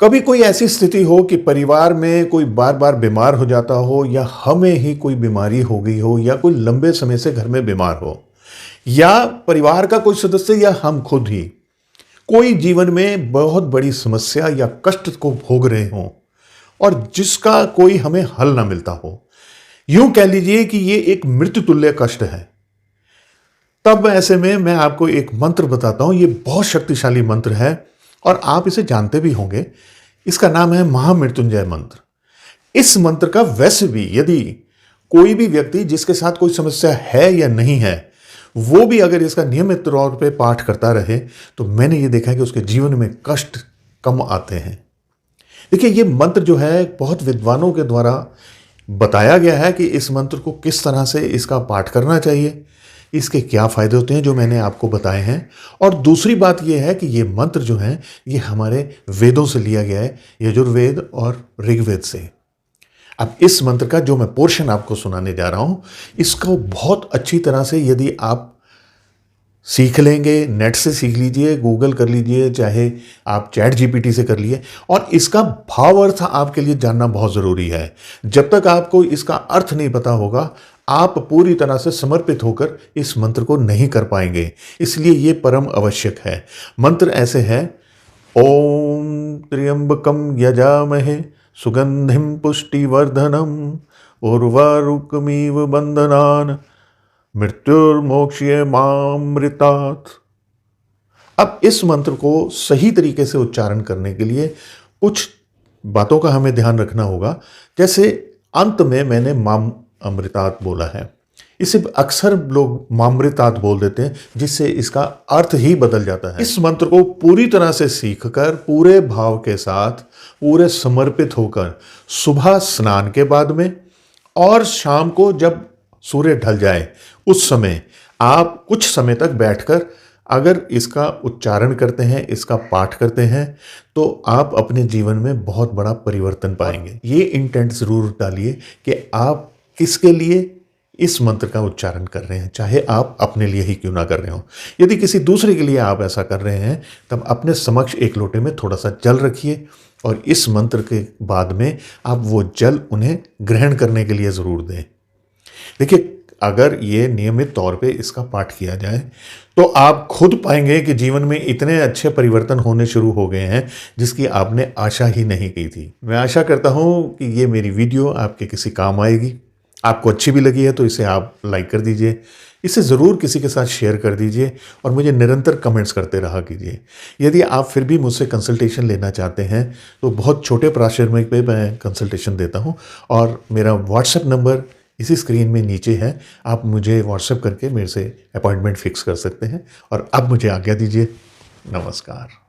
कभी कोई ऐसी स्थिति हो कि परिवार में कोई बार बार बीमार हो जाता हो, या हमें ही कोई बीमारी हो गई हो, या कोई लंबे समय से घर में बीमार हो, या परिवार का कोई सदस्य या हम खुद ही कोई जीवन में बहुत बड़ी समस्या या कष्ट को भोग रहे हों और जिसका कोई हमें हल ना मिलता हो। यूं कह लीजिए कि ये एक मृत्यु तुल्य कष्ट है। तब ऐसे में मैं आपको एक मंत्र बताता हूं। ये बहुत शक्तिशाली मंत्र है और आप इसे जानते भी होंगे। इसका नाम है महामृत्युंजय मंत्र। इस मंत्र का वैसे भी यदि कोई भी व्यक्ति जिसके साथ कोई समस्या है या नहीं है, वो भी अगर इसका नियमित तौर पे पाठ करता रहे, तो मैंने ये देखा है कि उसके जीवन में कष्ट कम आते हैं। देखिए, ये मंत्र जो है बहुत विद्वानों के द्वारा बताया गया है कि इस मंत्र को किस तरह से इसका पाठ करना चाहिए, इसके क्या फायदे होते हैं, जो मैंने आपको बताए हैं। और दूसरी बात यह है कि ये मंत्र जो है ये हमारे वेदों से लिया गया है, यजुर्वेद और ऋग्वेद से। अब इस मंत्र का जो मैं पोर्शन आपको सुनाने जा रहा हूं, इसको बहुत अच्छी तरह से यदि आप सीख लेंगे, नेट से सीख लीजिए, गूगल कर लीजिए, चाहे आप चैट जीपीटी से कर लिए, और इसका भाव अर्थ आपके लिए जानना बहुत ज़रूरी है। जब तक आपको इसका अर्थ नहीं पता होगा, आप पूरी तरह से समर्पित होकर इस मंत्र को नहीं कर पाएंगे। इसलिए ये परम आवश्यक है। मंत्र ऐसे है: ओम त्र्यंबकम यजामहे सुगंधिम पुष्टिवर्धनम उर्वारुकमिव बंधनान मृत्युर्मोक्ष्य मामृतात्। अब इस मंत्र को सही तरीके से उच्चारण करने के लिए कुछ बातों का हमें ध्यान रखना होगा। जैसे अंत में मैंने माम अमृतात् बोला है, इसे अक्सर लोग मामृतात् बोल देते हैं, जिससे इसका अर्थ ही बदल जाता है। इस मंत्र को पूरी तरह से सीखकर, पूरे भाव के साथ, पूरे समर्पित होकर सुबह स्नान के बाद में और शाम को जब सूर्य ढल जाए उस समय आप कुछ समय तक बैठकर अगर इसका उच्चारण करते हैं, इसका पाठ करते हैं, तो आप अपने जीवन में बहुत बड़ा परिवर्तन पाएंगे। ये इंटेंट जरूर डालिए कि आप किसके लिए इस मंत्र का उच्चारण कर रहे हैं, चाहे आप अपने लिए ही क्यों ना कर रहे हो। यदि किसी दूसरे के लिए आप ऐसा कर रहे हैं, तब अपने समक्ष एक लोटे में थोड़ा सा जल रखिए और इस मंत्र के बाद में आप वो जल उन्हें ग्रहण करने के लिए ज़रूर दें। देखिए, अगर ये नियमित तौर पे इसका पाठ किया जाए तो आप खुद पाएंगे कि जीवन में इतने अच्छे परिवर्तन होने शुरू हो गए हैं जिसकी आपने आशा ही नहीं की थी। मैं आशा करता हूँ कि ये मेरी वीडियो आपके किसी काम आएगी। आपको अच्छी भी लगी है तो इसे आप लाइक कर दीजिए, इसे ज़रूर किसी के साथ शेयर कर दीजिए और मुझे निरंतर कमेंट्स करते रहा कीजिए। यदि आप फिर भी मुझसे कंसल्टेशन लेना चाहते हैं तो बहुत छोटे प्राशर पे मैं कंसल्टेशन देता हूँ और मेरा व्हाट्सएप नंबर इसी स्क्रीन में नीचे है। आप मुझे व्हाट्सएप करके मेरे से अपॉइंटमेंट फिक्स कर सकते हैं। और अब मुझे आज्ञा दीजिए। नमस्कार।